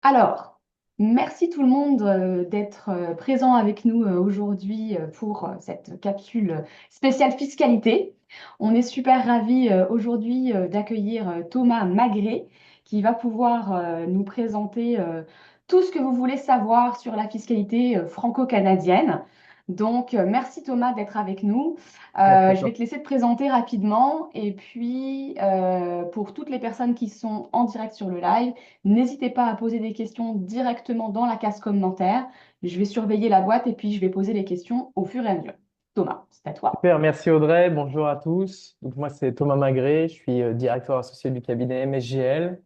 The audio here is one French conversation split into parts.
Alors, merci tout le monde d'être présent avec nous aujourd'hui pour cette capsule spéciale fiscalité. On est super ravis aujourd'hui d'accueillir Thomas Magré qui va pouvoir nous présenter tout ce que vous voulez savoir sur la fiscalité franco-canadienne. Donc, merci Thomas d'être avec nous. Merci à Je vais toi. te laisser te présenter rapidement et puis pour toutes les personnes qui sont en direct sur le live, n'hésitez pas à poser des questions directement dans la case commentaire. Je vais surveiller la boîte et puis je vais poser les questions au fur et à mesure. Thomas, c'est à toi. Super, merci Audrey. Bonjour à tous. Donc moi c'est Thomas Magré, je suis directeur associé du cabinet MSGL,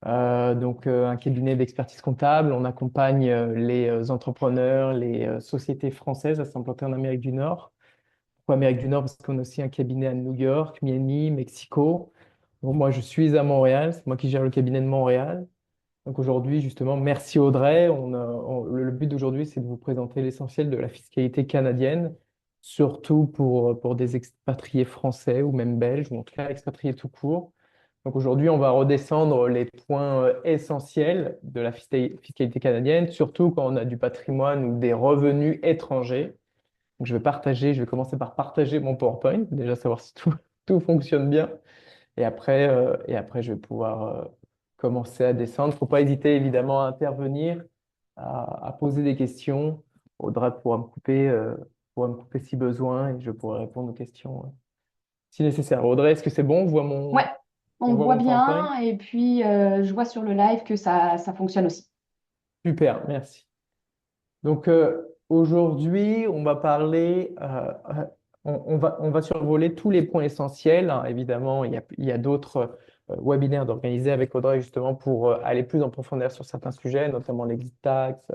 un cabinet d'expertise comptable. On accompagne les entrepreneurs, les sociétés françaises à s'implanter en Amérique du Nord. Pourquoi Amérique du Nord? Parce qu'on a aussi un cabinet à New York, Miami, Mexico. Bon, moi je suis à Montréal, c'est moi qui gère le cabinet de Montréal. Donc aujourd'hui justement, merci Audrey. Le but d'aujourd'hui c'est de vous présenter l'essentiel de la fiscalité canadienne, surtout pour des expatriés français ou même belges, ou en tout cas expatriés tout court. Donc aujourd'hui, on va redescendre les points essentiels de la fiscalité canadienne, surtout quand on a du patrimoine ou des revenus étrangers. Donc je vais commencer par partager mon PowerPoint, déjà savoir si tout fonctionne bien. Et après, je vais pouvoir commencer à descendre. Faut pas hésiter évidemment à intervenir, à poser des questions. Audrey pourra me couper si besoin et je pourrai répondre aux questions si nécessaire. Audrey, est-ce que c'est bon? Ouais, On on voit voit mon PowerPoint? bien et puis je vois sur le live que ça fonctionne aussi. Super, merci. Donc aujourd'hui, on va parler, on va survoler tous les points essentiels, hein. Évidemment, il y a d'autres webinaires d'organiser avec Audrey justement pour aller plus en profondeur sur certains sujets, notamment l'exit tax,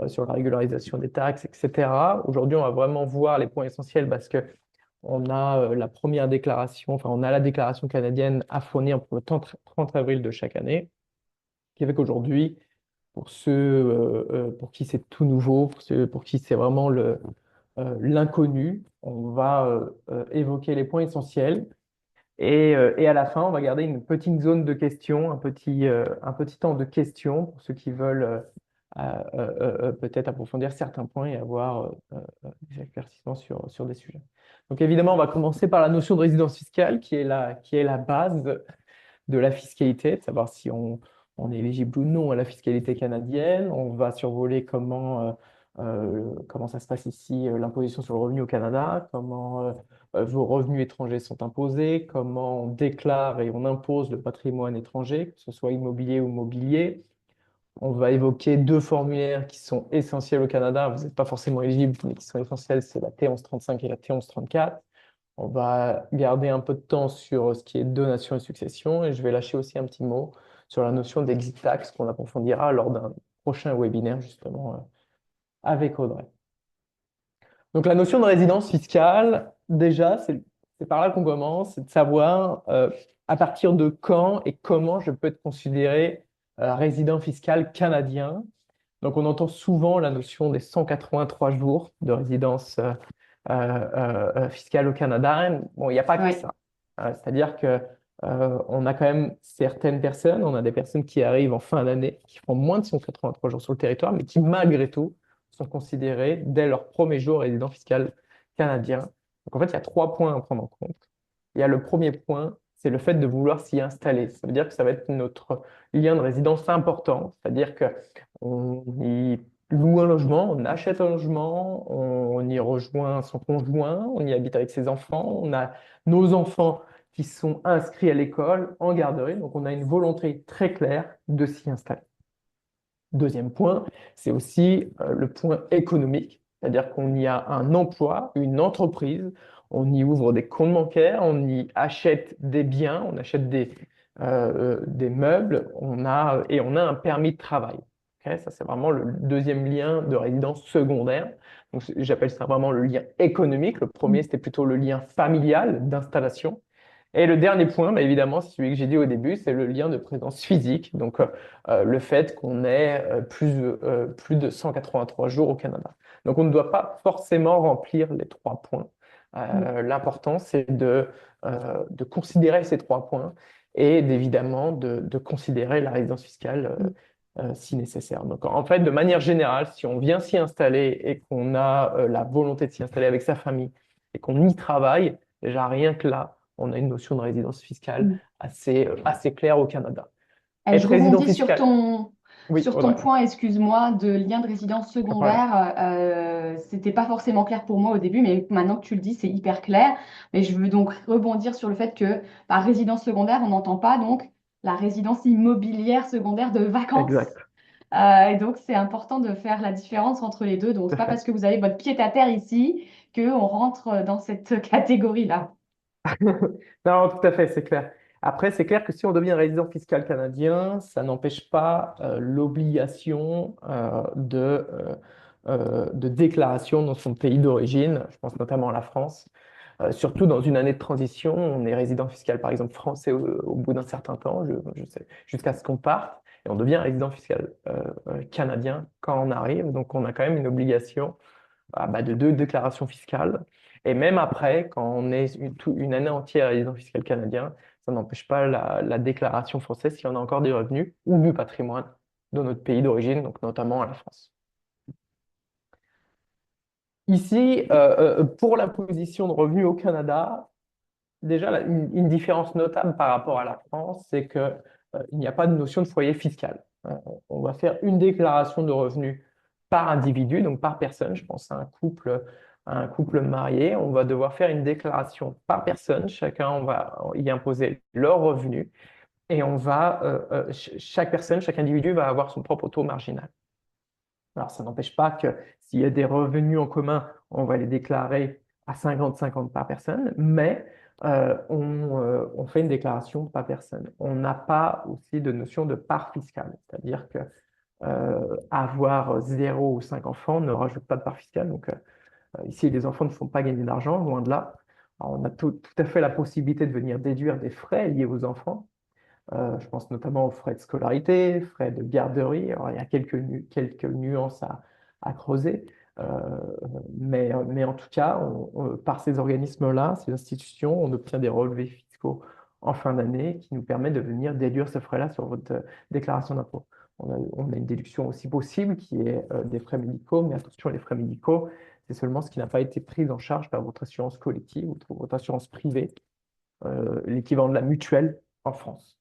sur la régularisation des taxes, etc. Aujourd'hui, on va vraiment voir les points essentiels parce que on a la première déclaration, enfin, on a la déclaration canadienne à fournir pour le 30 avril de chaque année, qui fait qu'aujourd'hui, pour ceux pour qui c'est tout nouveau, pour ceux pour qui c'est vraiment l'inconnu. On va évoquer les points essentiels et à la fin, on va garder une petite zone de questions, un petit temps de questions pour ceux qui veulent peut-être approfondir certains points et avoir des éclaircissements sur des sujets. Donc évidemment, on va commencer par la notion de résidence fiscale qui est la base de la fiscalité, de savoir si on est éligible ou non à la fiscalité canadienne. On va survoler comment ça se passe ici, l'imposition sur le revenu au Canada, comment vos revenus étrangers sont imposés, comment on déclare et on impose le patrimoine étranger, que ce soit immobilier ou mobilier. On va évoquer deux formulaires qui sont essentiels au Canada. Vous n'êtes pas forcément éligible, mais qui sont essentiels, c'est la T1135 et la T1134. On va garder un peu de temps sur ce qui est donation et succession et je vais lâcher aussi un petit mot sur la notion d'exit tax qu'on approfondira lors d'un prochain webinaire justement avec Audrey. Donc la notion de résidence fiscale, déjà, c'est par là qu'on commence, c'est de savoir à partir de quand et comment je peux être considéré résident fiscal canadien. Donc on entend souvent la notion des 183 jours de résidence fiscale au Canada. Bon, il n'y a pas que Oui. ça. C'est-à-dire que on a quand même certaines personnes, on a des personnes qui arrivent en fin d'année, qui font moins de 183 jours sur le territoire, mais qui malgré tout sont considérés dès leur premier jour résident fiscal canadien. Donc en fait, il y a trois points à prendre en compte. Il y a le premier point, c'est le fait de vouloir s'y installer. Ça veut dire que ça va être notre lien de résidence important, c'est-à-dire que on y loue un logement, on achète un logement, on y rejoint son conjoint, on y habite avec ses enfants, on a nos enfants qui sont inscrits à l'école, en garderie, donc on a une volonté très claire de s'y installer. Deuxième point, c'est aussi le point économique, c'est-à-dire qu'on y a un emploi, une entreprise, on y ouvre des comptes bancaires, on y achète des biens, on achète des meubles, et on a un permis de travail. Ok, ça, c'est vraiment le deuxième lien de résidence secondaire. Donc, j'appelle ça vraiment le lien économique. Le premier, c'était plutôt le lien familial d'installation. Et le dernier point, bah, évidemment, c'est celui que j'ai dit au début, c'est le lien de présence physique. Donc, le fait qu'on ait plus de 183 jours au Canada. Donc, on ne doit pas forcément remplir les trois points. L'important, c'est de considérer ces trois points et évidemment de considérer la résidence fiscale si nécessaire. Donc, en fait, de manière générale, si on vient s'y installer et qu'on a la volonté de s'y installer avec sa famille et qu'on y travaille, déjà rien que là, on a une notion de résidence fiscale assez claire au Canada. Je Être résident rebondis fiscal, oui, sur ton Audrey, point, excuse-moi, de lien de résidence aucun problème. secondaire. C'était pas forcément clair pour moi au début, mais maintenant que tu le dis, c'est hyper clair. Mais je veux donc rebondir sur le fait que par résidence secondaire, on n'entend pas donc la résidence immobilière secondaire de vacances. Exact, Et donc, c'est important de faire la différence entre les deux. Donc, tout c'est à pas fait. parce que vous avez votre pied-à-terre ici qu'on rentre dans cette catégorie-là. Non, tout à fait, c'est clair. Après, c'est clair que si on devient résident fiscal canadien, ça n'empêche pas l'obligation de déclaration dans son pays d'origine. Je pense notamment à la France. Surtout dans une année de transition, on est résident fiscal, par exemple, français au bout d'un certain temps, je sais, jusqu'à ce qu'on parte, et on devient résident fiscal canadien quand on arrive. Donc, on a quand même une obligation de deux déclarations fiscales. Et même après, quand on est une année entière résident fiscal canadien, ça n'empêche pas la déclaration française si on a encore des revenus ou du patrimoine dans notre pays d'origine, donc notamment à la France. Ici, pour l'imposition de revenus au Canada, déjà une différence notable par rapport à la France, c'est que, il n'y a pas de notion de foyer fiscal. On va faire une déclaration de revenus par individu, donc par personne. Je pense à un couple marié. On va devoir faire une déclaration par personne. Chacun, on va y imposer leurs revenus et chaque personne, chaque individu va avoir son propre taux marginal. Alors, ça n'empêche pas que s'il y a des revenus en commun, on va les déclarer à 50-50 par personne, mais on fait une déclaration par personne. On n'a pas aussi de notion de part fiscale, c'est-à-dire que avoir 0 ou 5 enfants ne rajoute pas de part fiscale. Donc, ici, les enfants ne font pas gagner d'argent, loin de là. Alors, on a tout à fait la possibilité de venir déduire des frais liés aux enfants. Je pense notamment aux frais de scolarité, frais de garderie. Alors, il y a quelques nuances à creuser. Euh, mais en tout cas, par ces organismes-là, ces institutions, on obtient des relevés fiscaux en fin d'année qui nous permettent de venir déduire ce frais-là sur votre déclaration d'impôt. On a une déduction aussi possible qui est des frais médicaux, mais attention, les frais médicaux, c'est seulement ce qui n'a pas été pris en charge par votre assurance collective ou votre assurance privée, l'équivalent de la mutuelle en France.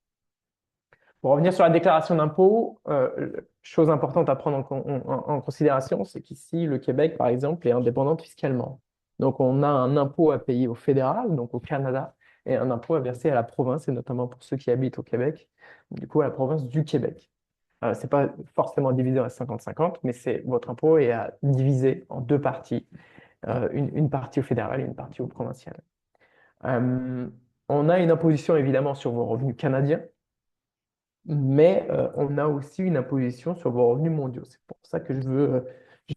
Pour revenir sur la déclaration d'impôt, chose importante à prendre en considération, c'est qu'ici, le Québec, par exemple, est indépendant fiscalement. Donc, on a un impôt à payer au fédéral, donc au Canada, et un impôt à verser à la province, et notamment pour ceux qui habitent au Québec, du coup, à la province du Québec. Ce n'est pas forcément divisé à 50-50, mais votre impôt est à diviser en deux parties, une partie au fédéral et une partie au provincial. Euh, on a une imposition évidemment sur vos revenus canadiens, mais on a aussi une imposition sur vos revenus mondiaux. C'est pour ça que je vais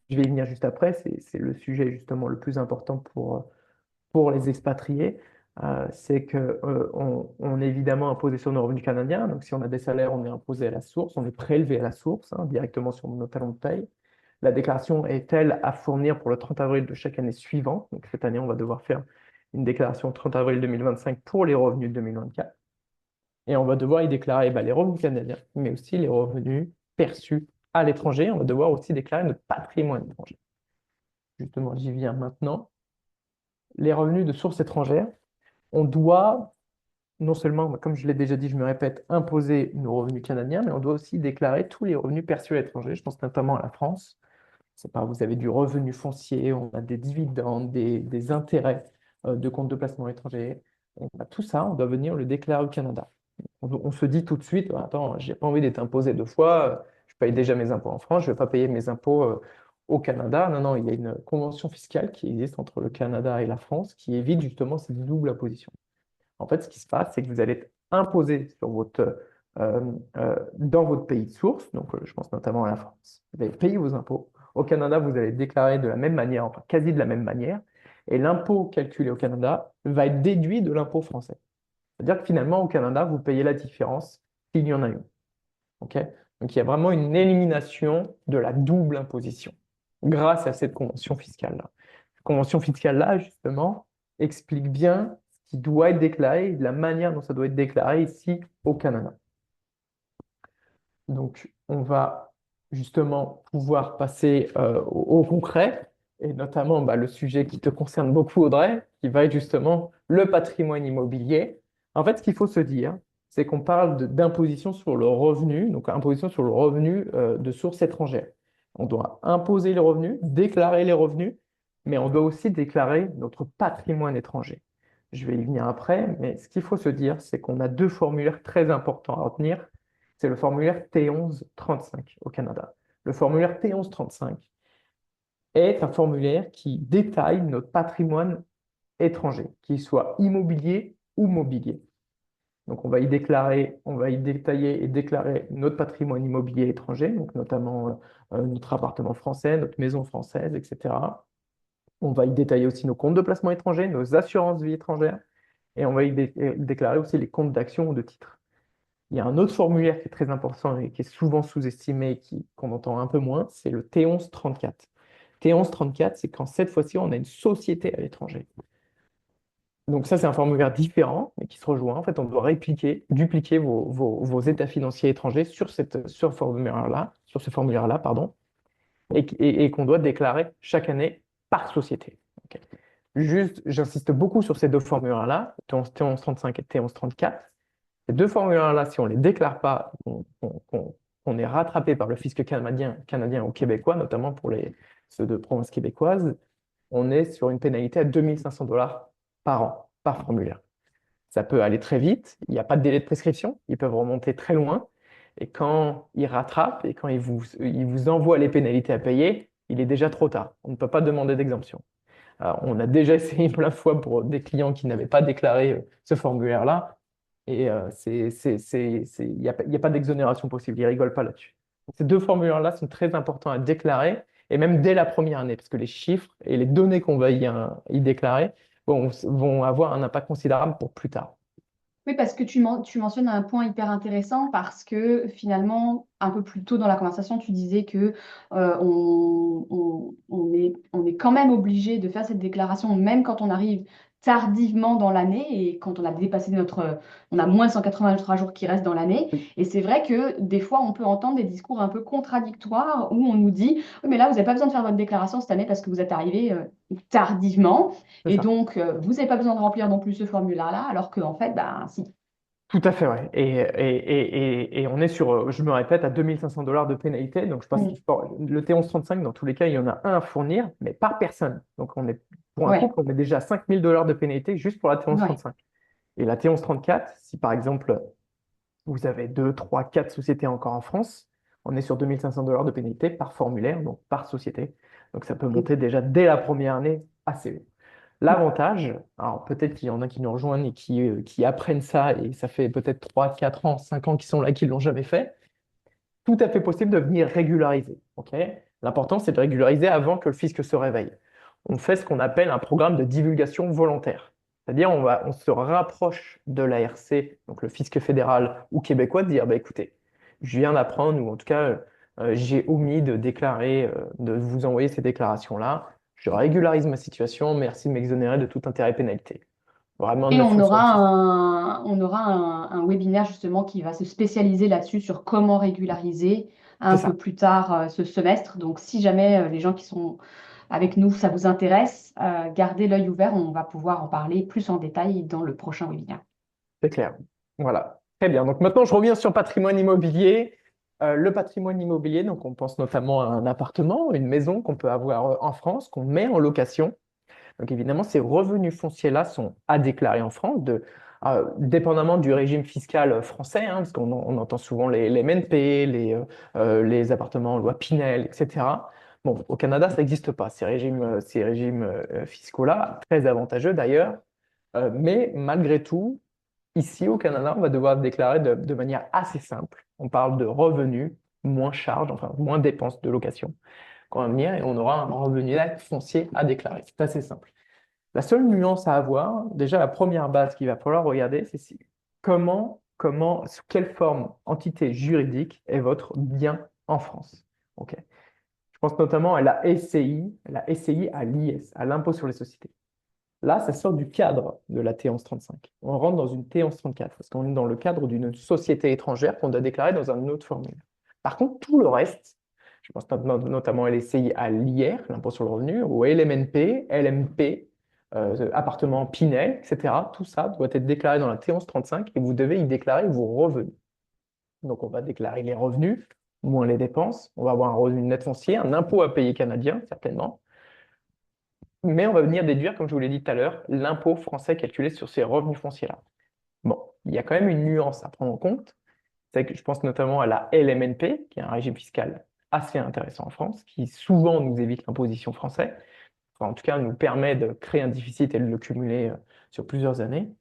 y venir juste après, c'est le sujet justement le plus important pour les expatriés. C'est que on est évidemment imposé sur nos revenus canadiens. Donc si on a des salaires, on est imposé à la source, on est prélevé à la source, hein, directement sur nos talons de paye. La déclaration est-elle à fournir pour le 30 avril de chaque année suivante? Donc cette année, on va devoir faire une déclaration le 30 avril 2025 pour les revenus de 2024. Et on va devoir y déclarer les revenus canadiens, mais aussi les revenus perçus à l'étranger. On va devoir aussi déclarer notre patrimoine étranger. Justement, j'y viens maintenant. Les revenus de source étrangère, on doit non seulement, comme je l'ai déjà dit, je me répète, imposer nos revenus canadiens, mais on doit aussi déclarer tous les revenus perçus à l'étranger. Je pense notamment à la France. C'est pas, vous avez du revenu foncier, on a des dividendes, des intérêts de comptes de placement étrangers. Tout ça, on doit venir le déclarer au Canada. On se dit tout de suite, attends, j'ai pas envie d'être imposé deux fois, je paye déjà mes impôts en France, je vais pas payer mes impôts au Canada. Non, non, il y a une convention fiscale qui existe entre le Canada et la France qui évite justement cette double imposition. En fait, ce qui se passe, c'est que vous allez être imposé dans votre pays de source, donc je pense notamment à la France. Vous allez payer vos impôts. Au Canada, vous allez déclarer de la même manière, enfin quasi de la même manière, et l'impôt calculé au Canada va être déduit de l'impôt français. C'est-à-dire que finalement, au Canada, vous payez la différence s'il y en a une. Ok. Donc, il y a vraiment une élimination de la double imposition grâce à cette convention fiscale-là. Cette convention fiscale-là, justement, explique bien ce qui doit être déclaré et de la manière dont ça doit être déclaré ici au Canada. Donc, on va justement pouvoir passer au concret, et notamment le sujet qui te concerne beaucoup, Audrey, qui va être justement le patrimoine immobilier. En fait, ce qu'il faut se dire, c'est qu'on parle d'imposition sur le revenu, donc imposition sur le revenu de source étrangère. On doit imposer les revenus, déclarer les revenus, mais on doit aussi déclarer notre patrimoine étranger. Je vais y venir après, mais ce qu'il faut se dire, c'est qu'on a deux formulaires très importants à retenir. C'est le formulaire T1135 au Canada. Le formulaire T1135 est un formulaire qui détaille notre patrimoine étranger, qu'il soit immobilier ou mobilier. Donc, on va y détailler et déclarer notre patrimoine immobilier étranger, donc notamment notre appartement français, notre maison française, etc. On va y détailler aussi nos comptes de placement étrangers, nos assurances vie étrangères, et on va y déclarer aussi les comptes d'actions ou de titres. Il y a un autre formulaire qui est très important et qui est souvent sous-estimé et qu'on entend un peu moins, c'est le T1134. T1134, c'est quand cette fois-ci, on a une société à l'étranger. Donc ça, c'est un formulaire différent, mais qui se rejoint. En fait, on doit dupliquer vos états financiers étrangers sur ce formulaire-là, pardon, et qu'on doit déclarer chaque année par société. Ok. Juste, j'insiste beaucoup sur ces deux formulaires-là, T1135 et T1134. Ces deux formulaires-là, si on ne les déclare pas, on est rattrapé par le fisc canadien ou québécois, notamment pour ceux de province québécoise, on est sur une pénalité à 2500 $ par an, par formulaire. Ça peut aller très vite, il n'y a pas de délai de prescription, ils peuvent remonter très loin, et quand ils rattrapent et quand ils vous envoient les pénalités à payer, il est déjà trop tard. On ne peut pas demander d'exemption. Alors, on a déjà essayé plein de fois pour des clients qui n'avaient pas déclaré ce formulaire-là. Et il n'y a pas d'exonération possible. Ils rigolent pas là-dessus. Ces deux formulaires-là sont très importants à déclarer, et même dès la première année, parce que les chiffres et les données qu'on va y déclarer vont avoir un impact considérable pour plus tard. Oui, parce que tu mentionnes un point hyper intéressant parce que finalement, un peu plus tôt dans la conversation, tu disais que on est quand même obligé de faire cette déclaration même quand on arrive tardivement dans l'année et quand on a dépassé on a moins de 183 jours qui restent dans l'année. Oui, Et c'est vrai que des fois, on peut entendre des discours un peu contradictoires où on nous dit, oui, mais là, vous n'avez pas besoin de faire votre déclaration cette année parce que vous êtes arrivé tardivement. c'est Et ça. donc, vous n'avez pas besoin de remplir non plus ce formulaire-là, alors qu'en fait, ben, si. Tout à fait, ouais. Et on est sur, je me répète, à 2500 $ de pénalité. Donc, je pense Mm. qu'il faut, le T1135, dans tous les cas, il y en a un à fournir, mais par personne. Donc, pour un Ouais, couple, on est déjà à 5000 $ de pénalité juste pour la ouais. T1135. Et la T1134, si par exemple, vous avez 2, 3, 4 sociétés encore en France, on est sur 2500 $ de pénalité par formulaire, donc par société. Donc, ça peut monter déjà dès la première année assez haut. L'avantage, alors peut-être qu'il y en a qui nous rejoignent et qui apprennent ça, et ça fait peut-être 3, 4 ans, 5 ans qu'ils sont là, qu'ils ne l'ont jamais fait, tout à fait possible de venir régulariser. Ok. L'important, c'est de régulariser avant que le fisc se réveille. On fait ce qu'on appelle un programme de divulgation volontaire. C'est-à-dire, on se rapproche de l'ARC, donc le fisc fédéral ou québécois, de dire, bah, écoutez, je viens d'apprendre, ou en tout cas, j'ai omis de déclarer, de vous envoyer ces déclarations-là. Je régularise ma situation, merci de m'exonérer de tout intérêt et pénalité. Vraiment Et on aura 9,66 €. un webinaire justement qui va se spécialiser là-dessus sur comment régulariser C'est un peu ça. plus tard ce semestre. Donc, si jamais les gens qui sont avec nous, ça vous intéresse, gardez l'œil ouvert. On va pouvoir en parler plus en détail dans le prochain webinaire. C'est clair. Voilà. Très bien. Donc maintenant, je reviens sur patrimoine immobilier. Le patrimoine immobilier, donc on pense notamment à un appartement, une maison qu'on peut avoir en France, qu'on met en location. Donc évidemment, ces revenus fonciers-là sont à déclarer en France, dépendamment du régime fiscal français, hein, parce on entend souvent les MNP, les appartements en loi Pinel, etc. Bon, au Canada, ça n'existe pas, ces régimes fiscaux-là, très avantageux d'ailleurs. Mais malgré tout, ici, au Canada, on va devoir déclarer de manière assez simple. On parle de revenus moins charges, enfin moins dépenses de location qu'on va venir et on aura un revenu net foncier à déclarer. C'est assez simple. La seule nuance à avoir, déjà la première base qu'il va falloir regarder, c'est sous quelle forme, entité juridique est votre bien en France. Ok. Je pense notamment à la SCI à l'IS, à l'impôt sur les sociétés. Là, ça sort du cadre de la T1135. On rentre dans une T1134 parce qu'on est dans le cadre d'une société étrangère qu'on doit déclarer dans un autre formulaire. Par contre, tout le reste, je pense notamment à l'SCI, à l'IR, l'impôt sur le revenu, au LMNP, LMP, appartement Pinel, etc. Tout ça doit être déclaré dans la T1135 et vous devez y déclarer vos revenus. Donc, on va déclarer les revenus, moins les dépenses. On va avoir un revenu net foncier, un impôt à payer canadien, certainement. Mais on va venir déduire, comme je vous l'ai dit tout à l'heure, l'impôt français calculé sur ces revenus fonciers-là. Bon, il y a quand même une nuance à prendre en compte. C'est que je pense notamment à la LMNP, qui est un régime fiscal assez intéressant en France, qui souvent nous évite l'imposition française. Enfin, en tout cas, nous permet de créer un déficit et de le cumuler sur plusieurs années.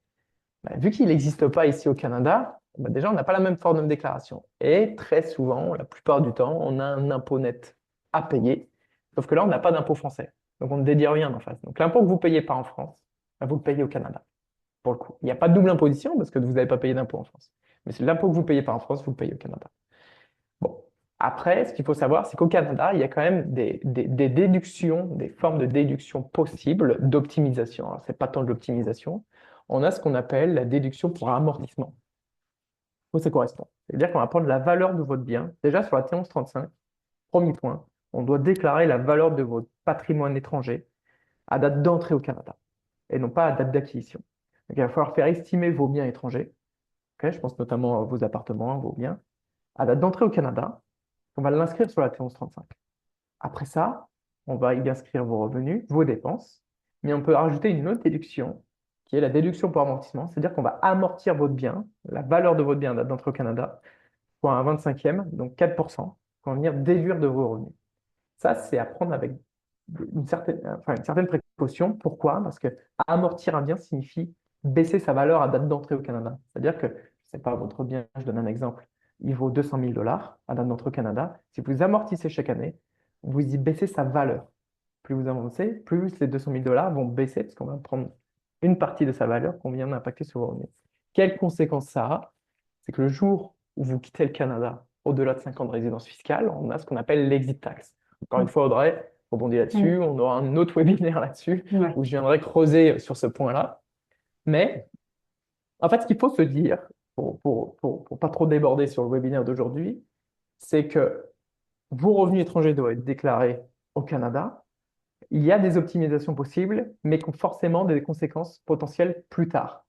Bah, vu qu'il n'existe pas ici au Canada, bah, déjà, on n'a pas la même forme de déclaration. Et très souvent, la plupart du temps, on a un impôt net à payer. Sauf que là, on n'a pas d'impôt français. Donc, on ne dédie rien en face. Donc, l'impôt que vous ne payez pas en France, bah, vous le payez au Canada, pour le coup. Il n'y a pas de double imposition parce que vous n'avez pas payé d'impôt en France. Mais c'est l'impôt que vous ne payez pas en France, vous le payez au Canada. Bon. Après, ce qu'il faut savoir, c'est qu'au Canada, il y a quand même des déductions, des formes de déduction possibles d'optimisation. Alors, ce n'est pas tant de l'optimisation. On a ce qu'on appelle la déduction pour amortissement. Quoi ça correspond? C'est-à-dire qu'on va prendre la valeur de votre bien. Déjà, sur la T1135, premier point, on doit déclarer la valeur de votre patrimoine étranger à date d'entrée au Canada et non pas à date d'acquisition. Donc, il va falloir faire estimer vos biens étrangers. Ok, je pense notamment à vos appartements, vos biens, à date d'entrée au Canada. On va l'inscrire sur la T1135. Après ça, on va y inscrire vos revenus, vos dépenses, mais on peut rajouter une autre déduction qui est la déduction pour amortissement, c'est-à-dire qu'on va amortir votre bien, la valeur de votre bien à date d'entrée au Canada, pour un 25e, donc 4%, qu'on va venir déduire de vos revenus. Ça, c'est à prendre avec une certaine précaution. Pourquoi? Parce que amortir un bien signifie baisser sa valeur à date d'entrée au Canada. C'est-à-dire que, je ne sais pas, votre bien, je donne un exemple, il vaut 200 000 dollars à date d'entrée au Canada. Si vous amortissez chaque année, vous y baissez sa valeur. Plus vous avancez, plus les 200 000 dollars vont baisser parce qu'on va prendre une partie de sa valeur qu'on vient d'impacter sur vos revenus. Quelles conséquences ça a? C'est que le jour où vous quittez le Canada, au-delà de 5 ans de résidence fiscale, on a ce qu'on appelle l'exit tax. Encore une fois, Audrey, rebondis là-dessus. On aura un autre webinaire là-dessus Ouais. où je viendrai creuser sur ce point-là. Mais en fait, ce qu'il faut se dire, pour pas trop déborder sur le webinaire d'aujourd'hui, c'est que vos revenus étrangers doivent être déclarés au Canada. Il y a des optimisations possibles, mais qui ont forcément des conséquences potentielles plus tard.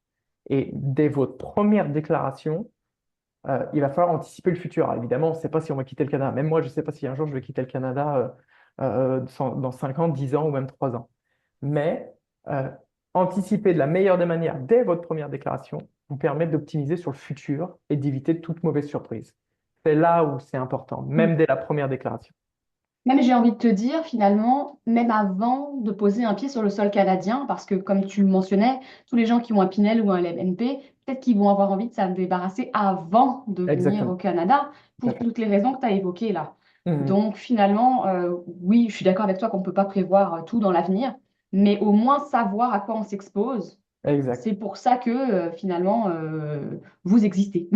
Et dès votre première déclaration, il va falloir anticiper le futur. Alors, évidemment, on ne sait pas si on va quitter le Canada. Même moi, je ne sais pas si un jour je vais quitter le Canada dans 5 ans, 10 ans ou même 3 ans. Mais anticiper de la meilleure des manières dès votre première déclaration vous permet d'optimiser sur le futur et d'éviter toute mauvaise surprise. C'est là où c'est important, même dès la première déclaration. Même j'ai envie de te dire, finalement, même avant de poser un pied sur le sol canadien, parce que comme tu le mentionnais, tous les gens qui ont un Pinel ou un LMNP, peut-être qu'ils vont avoir envie de s'en débarrasser avant de venir au Exactement. Canada, Tout à pour fait. toutes les raisons que tu as évoquées là. Mhm. Donc finalement, oui, je suis d'accord avec toi qu'on ne peut pas prévoir tout dans l'avenir, mais au moins savoir à quoi on s'expose. Exact. C'est pour ça que finalement, vous existez.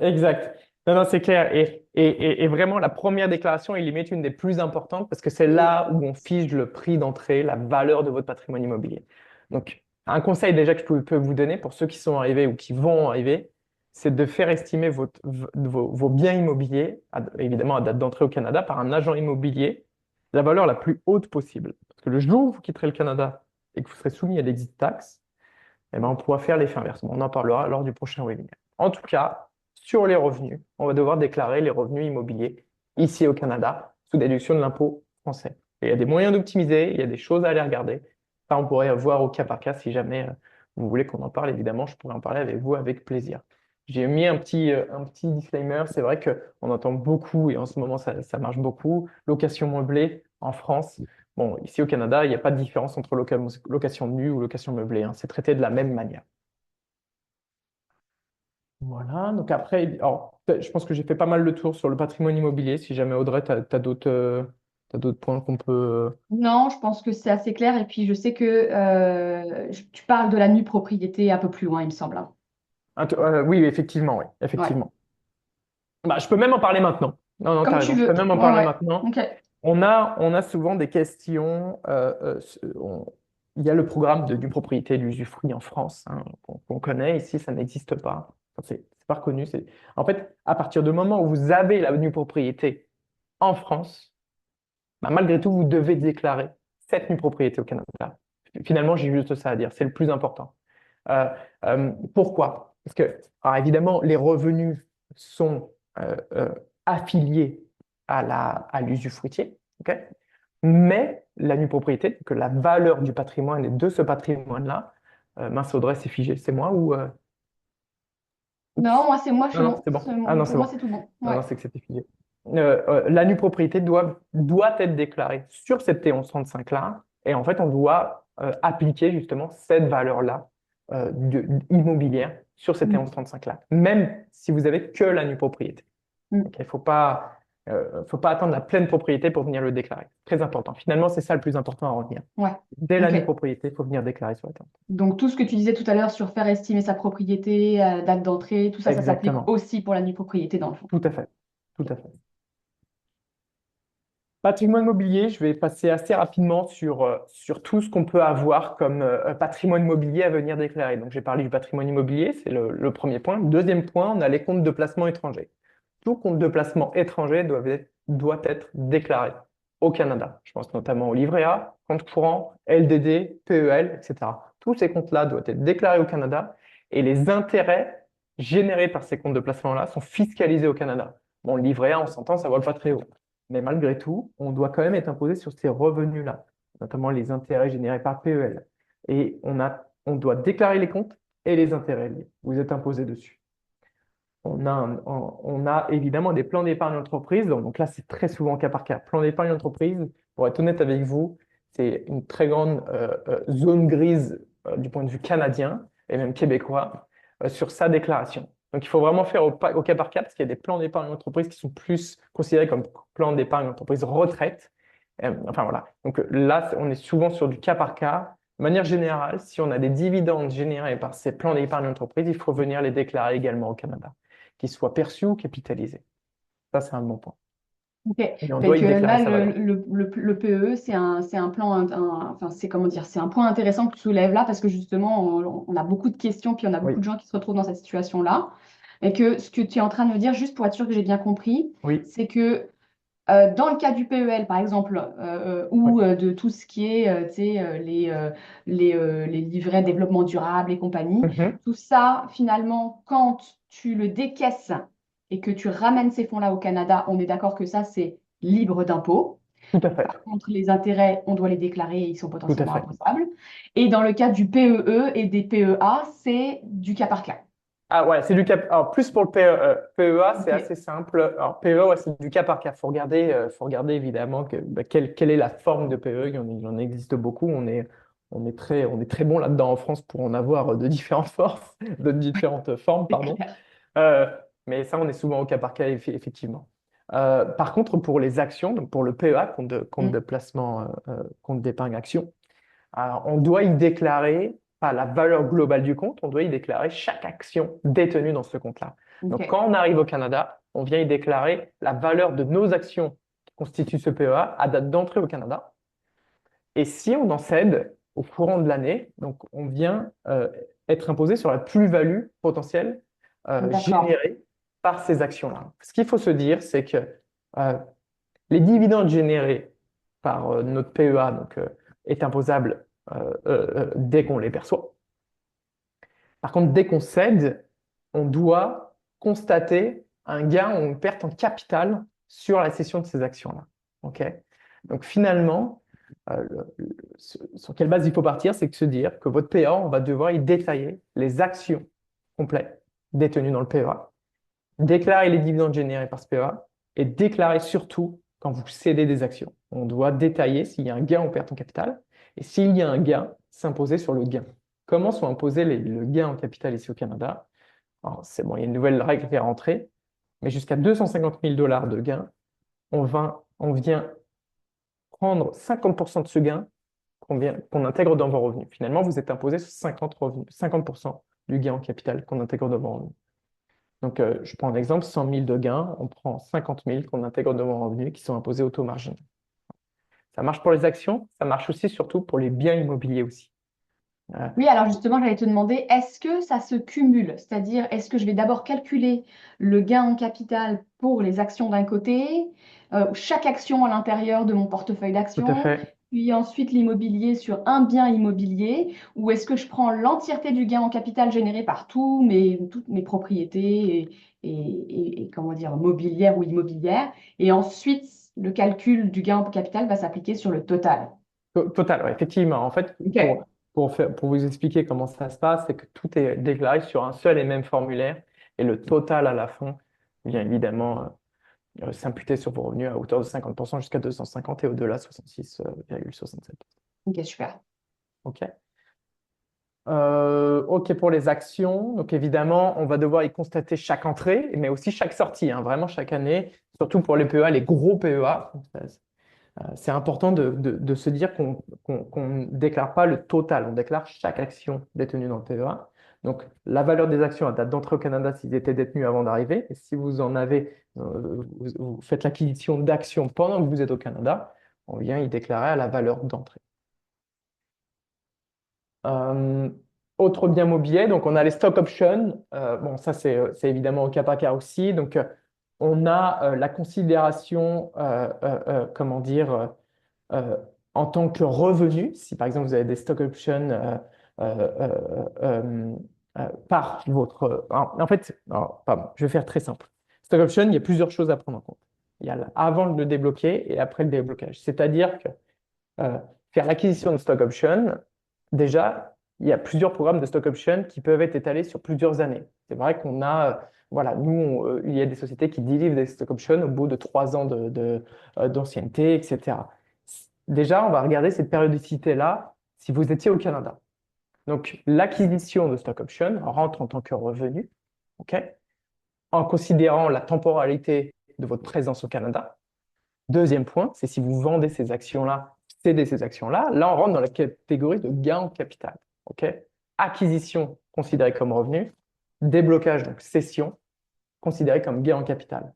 Exact. Non, non, c'est clair. Et vraiment, la première déclaration est limite une des plus importantes parce que c'est Oui. là où on fige le prix d'entrée, la valeur de votre patrimoine immobilier. Donc, un conseil déjà que je peux vous donner pour ceux qui sont arrivés ou qui vont arriver, c'est de faire estimer vos biens immobiliers, évidemment à date d'entrée au Canada, par un agent immobilier, la valeur la plus haute possible. Parce que le jour où vous quitterez le Canada et que vous serez soumis à l'exit tax, eh ben, on pourra faire l'effet inverse. On en parlera lors du prochain webinaire. En tout cas, sur les revenus, on va devoir déclarer les revenus immobiliers ici au Canada sous déduction de l'impôt français. Et il y a des moyens d'optimiser, il y a des choses à aller regarder. Ça, on pourrait voir au cas par cas si jamais vous voulez qu'on en parle. Évidemment, je pourrais en parler avec vous avec plaisir. J'ai mis un petit disclaimer. C'est vrai qu'on entend beaucoup, et en ce moment, ça marche beaucoup, location meublée en France. Bon, ici au Canada, il n'y a pas de différence entre location nue ou location meublée, hein. C'est traité de la même manière. Voilà, donc après, alors, je pense que j'ai fait pas mal le tour sur le patrimoine immobilier. Si jamais Audrey, tu as, t'as d'autres points qu'on peut. Non, je pense que c'est assez clair. Et puis, je sais que tu parles de la nue propriété un peu plus loin, il me semble, hein. Oui, effectivement, oui, Ouais. effectivement. Bah, je peux même en parler maintenant. Non, non, tu Comme as tu raison, je peux veux. même en Ouais, parler ouais. maintenant. Ok. On a souvent des questions. Il y a le programme du propriété, de l'usufruit en France, hein, qu'on connaît. Ici, ça n'existe pas. Enfin, C'est pas reconnu. En fait, à partir du moment où vous avez la nue propriété en France, bah, malgré tout, vous devez déclarer cette nue propriété au Canada. Finalement, j'ai juste ça à dire. C'est le plus important. Euh, Pourquoi? Parce que, alors évidemment, les revenus sont affiliés à l'usufruitier, ok? Mais la nue propriété, que la valeur du patrimoine et de ce patrimoine-là, mince Audrey, c'est figé, c'est moi ou Non, oups, moi, c'est moi, je non, suis non, bon. c'est bon. Ah non, Pour c'est moi, bon. c'est tout bon. Non, Ouais. non, c'est que c'était figé. La nue propriété doit être déclarée sur cette T1135-là, et en fait, on doit appliquer justement cette valeur-là immobilière sur cette Mm. T1135-là, même si vous avez que la nue propriété. Mm. Ok, faut pas attendre la pleine propriété pour venir le déclarer. Très important. Finalement, c'est ça le plus important à retenir. Ouais. Dès la nue Ok. propriété, il faut venir déclarer sur la T1135. Donc, tout ce que tu disais tout à l'heure sur faire estimer sa propriété, date d'entrée, tout ça, ça s'applique Exactement. aussi pour la nue propriété dans le fond. Tout à fait. Tout à fait. Patrimoine mobilier, je vais passer assez rapidement sur tout ce qu'on peut avoir comme patrimoine mobilier à venir déclarer. Donc, j'ai parlé du patrimoine immobilier, c'est le premier point. Deuxième point, on a les comptes de placement étrangers. Tout compte de placement étranger doit être déclaré au Canada. Je pense notamment au livret A, compte courant, LDD, PEL, etc. Tous ces comptes-là doivent être déclarés au Canada et les intérêts générés par ces comptes de placement-là sont fiscalisés au Canada. Bon, le livret A, on s'entend, ça vole pas très haut. Mais malgré tout, on doit quand même être imposé sur ces revenus-là, notamment les intérêts générés par PEL. Et on doit déclarer les comptes et les intérêts liés. Vous êtes imposé dessus. On a évidemment des plans d'épargne entreprise. Donc là, c'est très souvent cas par cas. Plan d'épargne entreprise, pour être honnête avec vous, c'est une très grande zone grise du point de vue canadien et même québécois sur sa déclaration. Donc il faut vraiment faire au cas par cas parce qu'il y a des plans d'épargne entreprise qui sont plus considérés comme plans d'épargne entreprise retraite. Enfin voilà. Donc là, on est souvent sur du cas par cas. De manière générale, si on a des dividendes générés par ces plans d'épargne entreprise, il faut venir les déclarer également au Canada, qu'ils soient perçus ou capitalisés. Ça, c'est un bon point. Ok. Et on Fait doit y que déclarer là, sa valeur. le PE, c'est un plan, enfin, c'est comment dire, c'est un point intéressant que tu soulèves là parce que justement, on a beaucoup de questions, puis on a beaucoup Oui, de gens qui se retrouvent dans cette situation-là. Et que ce que tu es en train de me dire, juste pour être sûr que j'ai bien compris, oui, c'est que dans le cas du PEL, par exemple, oui. ou de tout ce qui est, tu sais, les livrets développement durable et compagnie, Mhm. tout ça, finalement, quand tu le décaisses et que tu ramènes ces fonds-là au Canada, on est d'accord que ça, c'est libre d'impôt. Tout à Par fait. contre, les intérêts, on doit les déclarer et ils sont Tout à potentiellement fait. imposables. Et dans le cas du PEE et des PEA, c'est du cas par cas. Ah ouais, c'est du cas. Alors, plus pour le PEA, c'est Ok. assez simple. Alors, PEA, ouais, c'est du cas par cas. Faut regarder évidemment quelle est la forme de PE. Il en existe beaucoup. On est très bon là-dedans en France pour en avoir de différentes formes, de différentes formes, C'est pardon. clair. Euh, mais ça, on est souvent au cas par cas, effectivement. Par contre, pour les actions, donc pour le PEA, compte de Mm. placement, compte d'épargne action, on doit y déclarer pas la valeur globale du compte, on doit y déclarer chaque action détenue dans ce compte-là. Donc, Ok. quand on arrive au Canada, on vient y déclarer la valeur de nos actions qui constituent ce PEA à date d'entrée au Canada. Et si on en cède au courant de l'année, donc on vient être imposé sur la plus-value potentielle D'accord. générée par ces actions-là. Ce qu'il faut se dire, c'est que euh, les dividendes générés par notre PEA est imposable dès qu'on les perçoit. Par contre, dès qu'on cède, on doit constater un gain ou une perte en capital sur la cession de ces actions-là. Ok. Donc finalement, sur quelle base il faut partir, c'est que se dire que votre PEA, on va devoir y détailler les actions complètes détenues dans le PEA, déclarer les dividendes générés par ce PEA et déclarer surtout quand vous cédez des actions. On doit détailler s'il y a un gain ou perte en capital et s'il y a un gain, s'imposer sur le gain. Comment sont imposés le gain en capital ici au Canada? Alors, c'est bon, il y a une nouvelle règle qui est rentrée, mais jusqu'à 250 000 dollars de gain, on vient prendre 50% de ce gain qu'on intègre dans vos revenus. Finalement, vous êtes imposé sur 50% du gain en capital qu'on intègre dans vos revenus. Donc, je prends un exemple, 100 000 de gains, on prend 50 000 qu'on intègre dans vos revenus qui sont imposés au taux marginal. Ça marche pour les actions, ça marche aussi surtout pour les biens immobiliers aussi. Oui, alors justement, j'allais te demander, est-ce que ça se cumule? C'est-à-dire, est-ce que je vais d'abord calculer le gain en capital pour les actions d'un côté, chaque action à l'intérieur de mon portefeuille Tout à d'actions, fait. puis ensuite l'immobilier sur un bien immobilier, ou est-ce que je prends l'entièreté du gain en capital généré par toutes mes propriétés et comment dire, mobilières ou immobilières, et ensuite le calcul du gain en capital va s'appliquer sur le total. Total, ouais, effectivement. En fait, Ok. pour vous expliquer comment ça se passe, c'est que tout est déclaré sur un seul et même formulaire et le total à la fin vient évidemment s'imputer sur vos revenus à hauteur de 50% jusqu'à 250 et au-delà 66,67. Ok, super. OK? OK pour les actions. Donc évidemment, on va devoir y constater chaque entrée, mais aussi chaque sortie, hein, vraiment chaque année, surtout pour les PEA, les gros PEA. C'est important de se dire qu'on ne déclare pas le total, on déclare chaque action détenue dans le PEA. Donc, la valeur des actions à date d'entrée au Canada s'ils étaient détenus avant d'arriver. Et si vous en avez, vous faites l'acquisition d'actions pendant que vous êtes au Canada, on vient y déclarer à la valeur d'entrée. Euh, Autre bien mobilier, donc on a les stock options. Bon, ça c'est évidemment au cas par cas aussi. Donc on a la considération, comment dire, euh, en tant que revenu. Si par exemple vous avez des stock options euh, euh, euh, par votre... en fait, pardon, je vais faire très simple. Stock option, il y a plusieurs choses à prendre en compte. Il y a avant de le débloquer et après le déblocage. C'est-à-dire que euh, faire l'acquisition de stock options, déjà, il y a plusieurs programmes de stock options qui peuvent être étalés sur plusieurs années. C'est vrai qu'on a, voilà, nous, il y a des sociétés qui délivrent des stock options au bout de 3 ans d'ancienneté, etc. Déjà, on va regarder cette périodicité-là si vous étiez au Canada. Donc, l'acquisition de stock options rentre en tant que revenu, ok, en considérant la temporalité de votre présence au Canada. Deuxième point, c'est si vous vendez ces actions-là, cédez ces actions-là, là, on rentre dans la catégorie de gain en capital. OK? Acquisition considérée comme revenu, déblocage, donc cession, considérée comme gain en capital.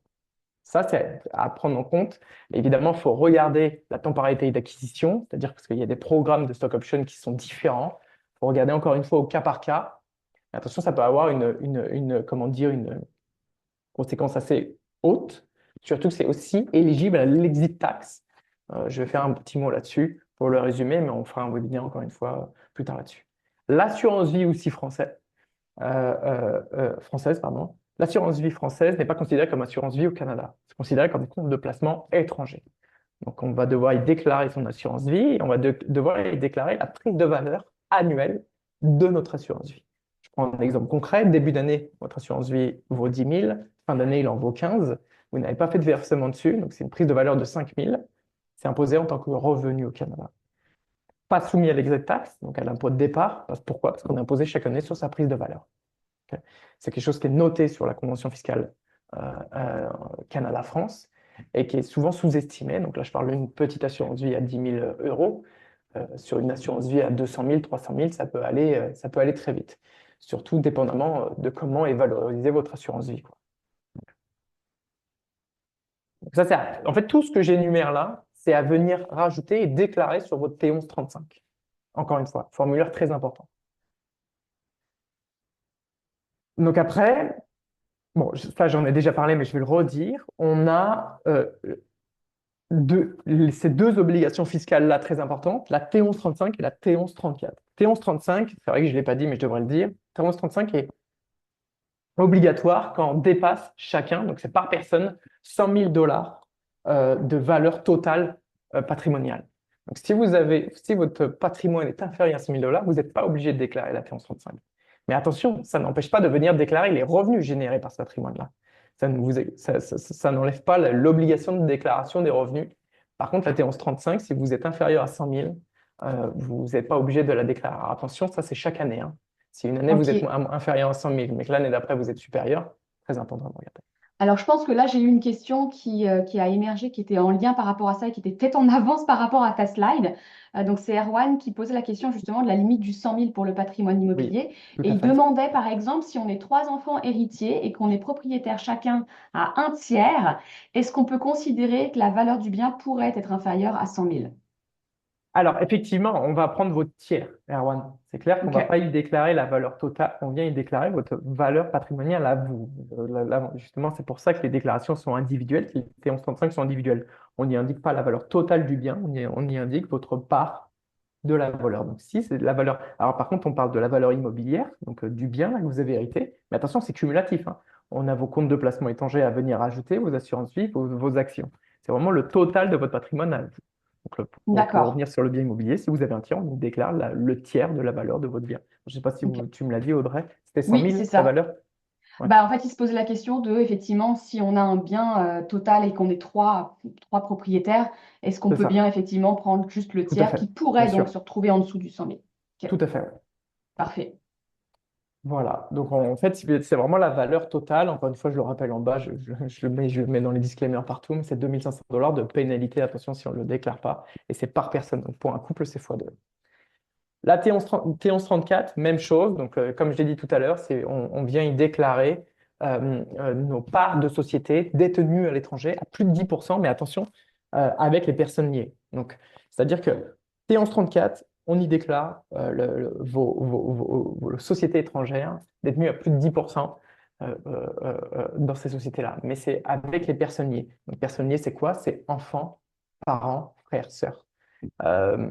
Ça, c'est à prendre en compte. Évidemment, il faut regarder la temporalité d'acquisition, c'est-à-dire parce qu'il y a des programmes de stock option qui sont différents. Il faut regarder encore une fois au cas par cas. Attention, ça peut avoir comment dire, une conséquence assez haute, surtout que c'est aussi éligible à l'exit tax. Je vais faire un petit mot là-dessus pour le résumer, mais on fera un webinaire encore une fois plus tard là-dessus. L'assurance vie aussi française, pardon. L'assurance vie française n'est pas considérée comme assurance vie au Canada. C'est considéré comme compte de placement étranger. Donc, on va devoir y déclarer son assurance vie et on va devoir y déclarer la prise de valeur annuelle de notre assurance vie. Je prends un exemple concret. Début d'année, votre assurance vie vaut 10 000. Fin d'année, il en vaut 15. Vous n'avez pas fait de versement dessus, donc c'est une prise de valeur de 5 000. C'est imposé en tant que revenu au Canada. Pas soumis à l'exit tax, donc à l'impôt de départ. Pourquoi? Parce qu'on est imposé chaque année sur sa prise de valeur. Okay. C'est quelque chose qui est noté sur la convention fiscale Canada-France et qui est souvent sous-estimé. Donc là, je parle d'une petite assurance vie à 10 000 euros. Sur une assurance vie à 200 000, 300 000, ça peut aller très vite. Surtout dépendamment de comment est valorisée votre assurance vie, quoi. Donc ça, en fait, tout ce que j'énumère là, c'est à venir rajouter et déclarer sur votre T1135. Encore une fois, formulaire très important. Donc après, bon, ça j'en ai déjà parlé, mais je vais le redire. On a ces deux obligations fiscales-là très importantes, la T1135 et la T1134. T1135, c'est vrai que je ne l'ai pas dit, mais je devrais le dire. T1135 est obligatoire quand on dépasse chacun, donc c'est par personne, 100 000 dollars de valeur totale patrimoniale. Donc si votre patrimoine est inférieur à 100 000 dollars, vous n'êtes pas obligé de déclarer la T1135. Mais attention, ça n'empêche pas de venir déclarer les revenus générés par ce patrimoine-là. Ça n'enlève pas l'obligation de déclaration des revenus. Par contre, la T1135, si vous êtes inférieur à 100 000, vous n'êtes pas obligé de la déclarer. Alors, attention, ça c'est chaque année, hein. Si une année vous êtes Ok. inférieur à 100 000, mais que l'année d'après vous êtes supérieur, très important de regarder. Alors, je pense que là, j'ai eu une question qui a émergé, qui était en lien par rapport à ça et qui était peut-être en avance par rapport à ta slide. Donc, c'est Erwan qui posait la question justement de la limite du 100 000 pour le patrimoine Oui, immobilier. tout Et à il fait. demandait, par exemple, si on est trois enfants héritiers et qu'on est propriétaire chacun à un tiers, est-ce qu'on peut considérer que la valeur du bien pourrait être inférieure à 100 000? Alors, effectivement, on va prendre votre tiers, Erwan. C'est clair qu'on ne Ok, va pas y déclarer la valeur totale, on vient y déclarer votre valeur patrimoniale à vous. Justement, c'est pour ça que les déclarations sont individuelles, que les T1135 sont individuelles. On n'y indique pas la valeur totale du bien, on y indique votre part de la valeur. Donc, si c'est de la valeur. Alors, par contre, on parle de la valeur immobilière, donc du bien là, que vous avez hérité. Mais attention, c'est cumulatif, hein. On a vos comptes de placement étrangers à venir ajouter, vos assurances vie, vos actions. C'est vraiment le total de votre patrimoine à vous. Donc, pour d'accord. revenir sur le bien immobilier, si vous avez un tiers, on vous déclare le tiers de la valeur de votre bien. Je ne sais pas si Ok. tu me l'as dit, Audrey, c'était 100 Oui, c'est 000 sa ça. valeur? Ouais, Bah, en fait, il se pose la question de, effectivement, si on a un bien total et qu'on est trois propriétaires, est-ce qu'on c'est peut bien, ça, effectivement, prendre juste le tout à tiers qui fait, bien pourrait donc sûr, se retrouver en dessous du 100 000? Ok, tout à fait. Ouais. parfait. Voilà, donc en fait, c'est vraiment la valeur totale. Encore une fois, je le rappelle en bas, je le mets dans les disclaimers partout, mais c'est 2500 $ de pénalité, attention si on ne le déclare pas, et c'est par personne. Donc pour un couple, c'est fois 2. La T1134, même chose. Donc, comme je l'ai dit tout à l'heure, on vient y déclarer nos parts de société détenues à l'étranger à plus de 10%, mais attention, avec les personnes liées. Donc, c'est-à-dire que T1134, on y déclare vos sociétés étrangères détenues à plus de 10% dans ces sociétés-là. Mais c'est avec les personnes liées. Donc, personnes liées, c'est quoi? C'est enfants, parents, frères, sœurs.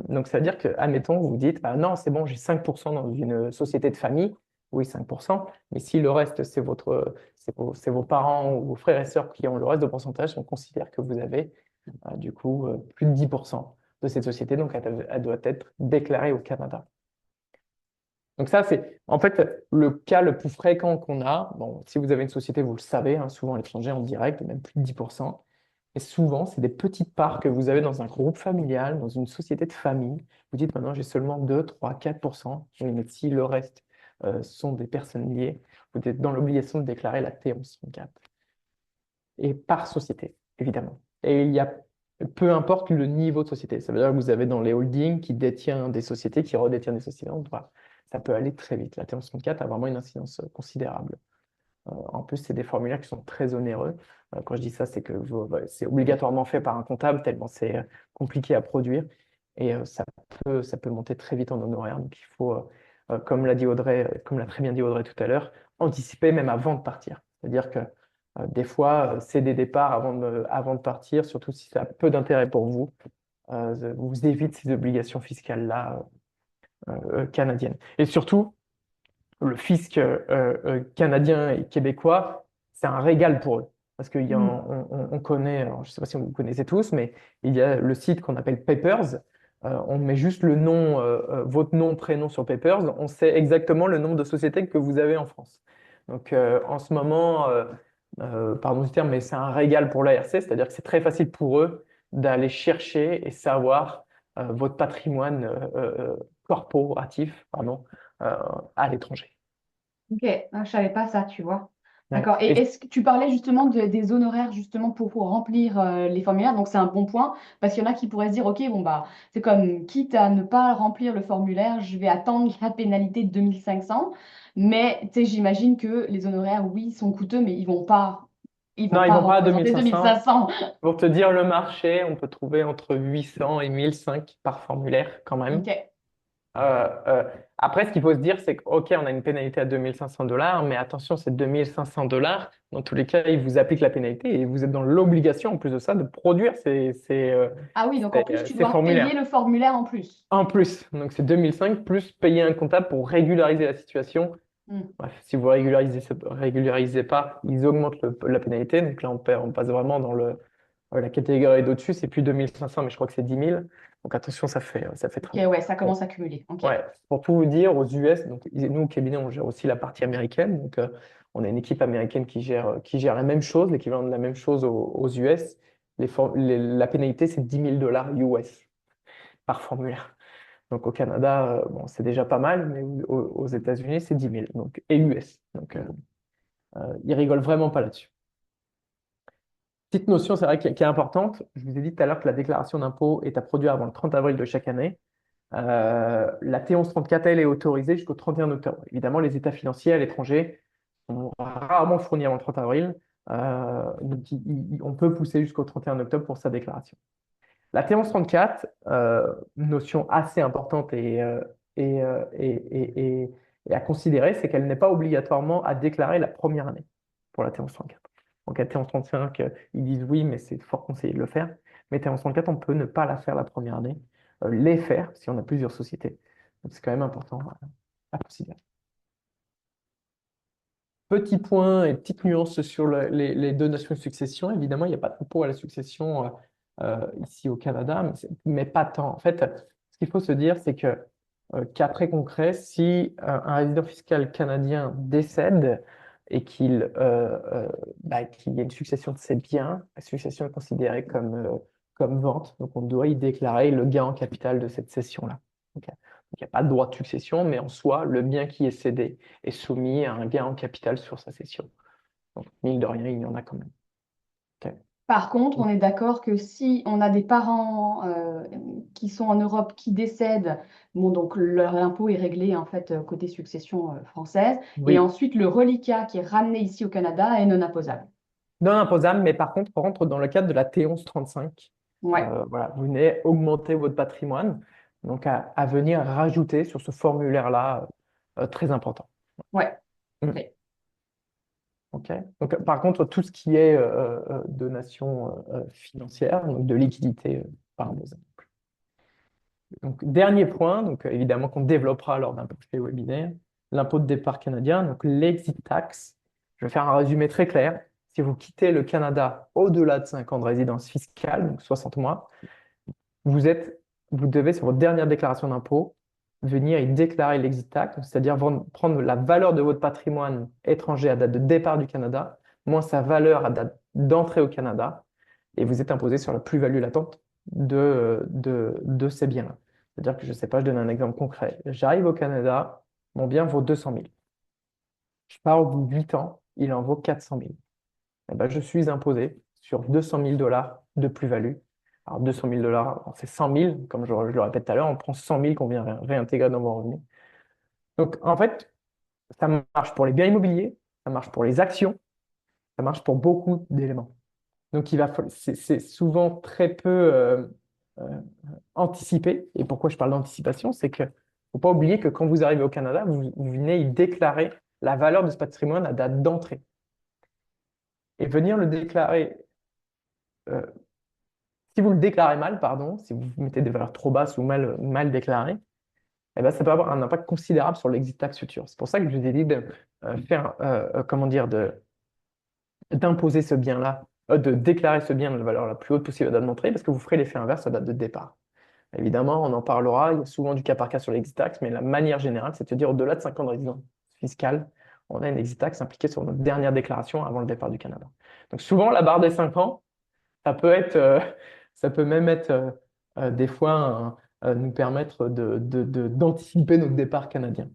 Donc, ça veut dire que, admettons, vous vous dites, ah non, c'est bon, j'ai 5% dans une société de famille. Oui, 5%. Mais si le reste, c'est vos parents ou vos frères et sœurs qui ont le reste de pourcentage, on considère que vous avez, du coup, plus de 10% de cette société. Donc, elle doit être déclarée au Canada. Donc, ça, c'est en fait le cas le plus fréquent qu'on a. Bon, si vous avez une société, vous le savez, hein, souvent à l'étranger en direct, même plus de 10%. Et souvent, c'est des petites parts que vous avez dans un groupe familial, dans une société de famille. Vous dites maintenant, j'ai seulement 2, 3, 4%. Oui, mais si le reste sont des personnes liées, vous êtes dans l'obligation de déclarer la T1134. Et par société, évidemment. Et peu importe le niveau de société. Ça veut dire que vous avez dans les holdings qui détient des sociétés, qui redétient des sociétés. Donc, voilà, ça peut aller très vite. La T1134 a vraiment une incidence considérable. En plus, c'est des formulaires qui sont très onéreux. Quand je dis ça, c'est que c'est obligatoirement fait par un comptable, tellement c'est compliqué à produire. Et ça peut monter très vite en honoraires. Donc, il faut, comme l'a dit Audrey, comme l'a très bien dit Audrey tout à l'heure, anticiper même avant de partir. C'est-à-dire que des fois, c'est des départs avant de partir, surtout si ça a peu d'intérêt pour vous. Vous évite ces obligations fiscales-là canadiennes. Et surtout, le fisc canadien et québécois, c'est un régal pour eux. Parce Hmm. on connaît, alors, je ne sais pas si vous le connaissez tous, mais il y a le site qu'on appelle Papers. On met juste le nom, votre nom, prénom sur Papers. On sait exactement le nombre de sociétés que vous avez en France. Donc en ce moment, pardon du terme, mais c'est un régal pour l'ARC, c'est-à-dire que c'est très facile pour eux d'aller chercher et savoir votre patrimoine corporatif, pardon, euh, à l'étranger. Ok, ah, je savais pas ça, tu vois. Ouais. D'accord. Et Et est-ce que tu parlais justement des honoraires justement pour remplir les formulaires? Donc c'est un bon point parce qu'il y en a qui pourraient se dire, ok, bon bah c'est comme quitte à ne pas remplir le formulaire, je vais attendre la pénalité de 2500. Mais tu sais, j'imagine que les honoraires, oui, sont coûteux, mais ils vont non, ils pas vont pas à représenter 2500. 2500. Pour te dire le marché, on peut trouver entre 800 et 1005 par formulaire quand même. Ok. Euh, euh, Après, ce qu'il faut se dire, c'est que, OK, on a une pénalité à 2500 $, mais attention, c'est 2500 $. Dans tous les cas, ils vous appliquent la pénalité et vous êtes dans l'obligation, en plus de ça, de produire Ah oui, donc en plus tu ces dois payer formulaires. le formulaire en plus. En plus, donc c'est 2005 plus payer un comptable pour régulariser la situation. Hmm. Bref, si vous régularisez pas, ils augmentent la pénalité. Donc là, on passe vraiment dans la catégorie d'au-dessus. C'est plus 2500, mais je crois que c'est 10 000. Donc attention, ça fait Ok, très mal. ouais, ça Bon, commence à cumuler. Ok. ouais, pour tout vous dire, aux US, donc nous au cabinet, on gère aussi la partie américaine. Donc on a une équipe américaine qui gère la même chose, l'équivalent de la même chose aux US. La pénalité, c'est 10 000 $ US par formulaire. Donc au Canada, bon, c'est déjà pas mal, mais aux États-Unis, c'est 10 000 donc, et US. Donc ils rigolent vraiment pas là-dessus. Petite notion, c'est vrai, qui est importante. Je vous ai dit tout à l'heure que la déclaration d'impôt est à produire avant le 30 avril de chaque année. La T1134, elle est autorisée jusqu'au 31 octobre. Évidemment, les états financiers à l'étranger sont rarement fournis avant le 30 avril. Donc, on peut pousser jusqu'au 31 octobre pour sa déclaration. La T1134, notion assez importante et à considérer, c'est qu'elle n'est pas obligatoirement à déclarer la première année pour la T1134. Donc la T1135, ils disent oui, mais c'est fort conseillé de le faire. Mais T1134, on peut ne pas la faire la première année, les faire si on a plusieurs sociétés. Donc c'est quand même important à considérer. Petit point et petite nuance sur les donations de succession. Évidemment, il n'y a pas d'impôt à la succession ici au Canada, mais pas tant. En fait, ce qu'il faut se dire, c'est que, cas très concret, si un résident fiscal canadien décède et qu'il y a une succession de ses biens, la succession est considérée comme vente. Donc, on doit y déclarer le gain en capital de cette cession-là. Ok. Donc, il n'y a pas de droit de succession, mais en soi, le bien qui est cédé est soumis à un gain en capital sur sa cession. Donc, mine de rien, il y en a quand même. Ok. Par contre, on est d'accord que si on a des parents qui sont en Europe qui décèdent, bon, donc leur impôt est réglé en fait côté succession française, et Oui, ensuite le reliquat qui est ramené ici au Canada est non imposable. non imposable, mais par contre, on rentre dans le cadre de la T1135. Ouais, Voilà, vous venez augmenter votre patrimoine, donc à venir rajouter sur ce formulaire-là, très important. ouais. Mm. Ok. Ok. Donc, par contre, tout ce qui est donation financière, donc de liquidité par besoin. Donc, dernier point, donc évidemment qu'on développera lors d'un prochain webinaire, l'impôt de départ canadien, donc l'exit tax. Je vais faire un résumé très clair. Si vous quittez le Canada au-delà de 5 ans de résidence fiscale, donc 60 mois, vous êtes, vous devez, sur votre dernière déclaration d'impôt, venir y déclarer l'exit tax, c'est-à-dire prendre la valeur de votre patrimoine étranger à date de départ du Canada, moins sa valeur à date d'entrée au Canada, et vous êtes imposé sur la plus-value latente de ces biens-là. C'est-à-dire que, je ne sais pas, je donne un exemple concret. J'arrive au Canada, mon bien vaut 200 000. Je pars au bout de 8 ans, il en vaut 400 000. Eh ben, je suis imposé sur 200 000 dollars de plus-value. Alors 200 000 dollars, c'est 100 000, comme je le répète tout à l'heure, on prend 100 000 qu'on vient réintégrer dans vos revenus. Donc en fait, ça marche pour les biens immobiliers, ça marche pour les actions, ça marche pour beaucoup d'éléments. Donc c'est souvent très peu euh, anticipé. Et pourquoi je parle d'anticipation, c'est que faut pas oublier que quand vous arrivez au Canada, vous venez y déclarer la valeur de ce patrimoine à date d'entrée. Et venir le déclarer euh, si vous le déclarez mal, pardon, si vous mettez des valeurs trop basses ou mal déclarées, eh ben, ça peut avoir un impact considérable sur l'exit tax futur. C'est pour ça que je vous ai dit de faire, comment dire, d'imposer ce bien-là, de déclarer ce bien de la valeur la plus haute possible à date d'entrée, parce que vous ferez l'effet inverse à date de départ. Évidemment, on en parlera, il y a souvent du cas par cas sur l'exit tax, mais la manière générale, c'est de dire au-delà de 5 ans de résidence fiscale, on a une exit tax impliquée sur notre dernière déclaration avant le départ du Canada. Donc souvent, la barre des 5 ans, ça peut être, ça peut même être des fois nous permettre d'anticiper notre départ canadien.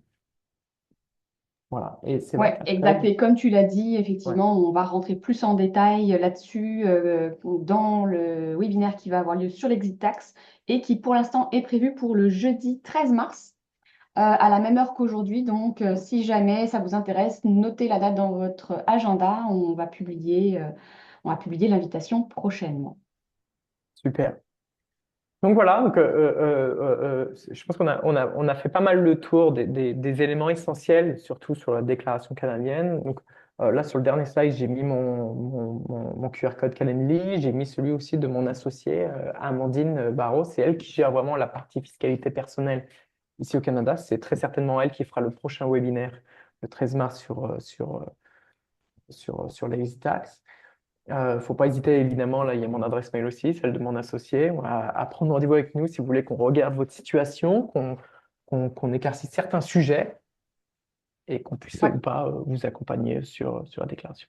Voilà. Et c'est vrai Ouais, qu'après, exact. Et comme tu l'as dit, ouais. effectivement, on va rentrer plus en détail là-dessus dans le webinaire qui va avoir lieu sur l'exit tax et qui pour l'instant est prévu pour le jeudi 13 mars à la même heure qu'aujourd'hui. Donc, si jamais ça vous intéresse, notez la date dans votre agenda. On va publier l'invitation prochainement. Super. Donc voilà, je pense qu'on a fait pas mal le tour des éléments essentiels, surtout sur la déclaration canadienne. Donc là, sur le dernier slide, j'ai mis mon QR code Calendly, j'ai mis celui aussi de mon associée, Amandine Barrault. C'est elle qui gère vraiment la partie fiscalité personnelle ici au Canada. C'est très certainement elle qui fera le prochain webinaire le 13 mars sur les taxes. Faut pas hésiter, évidemment, là, il y a mon adresse mail aussi, celle de mon associé, à prendre rendez-vous avec nous si vous voulez qu'on regarde votre situation, qu'on éclaircisse certains sujets et qu'on puisse Ouais. ou pas vous accompagner sur la déclaration.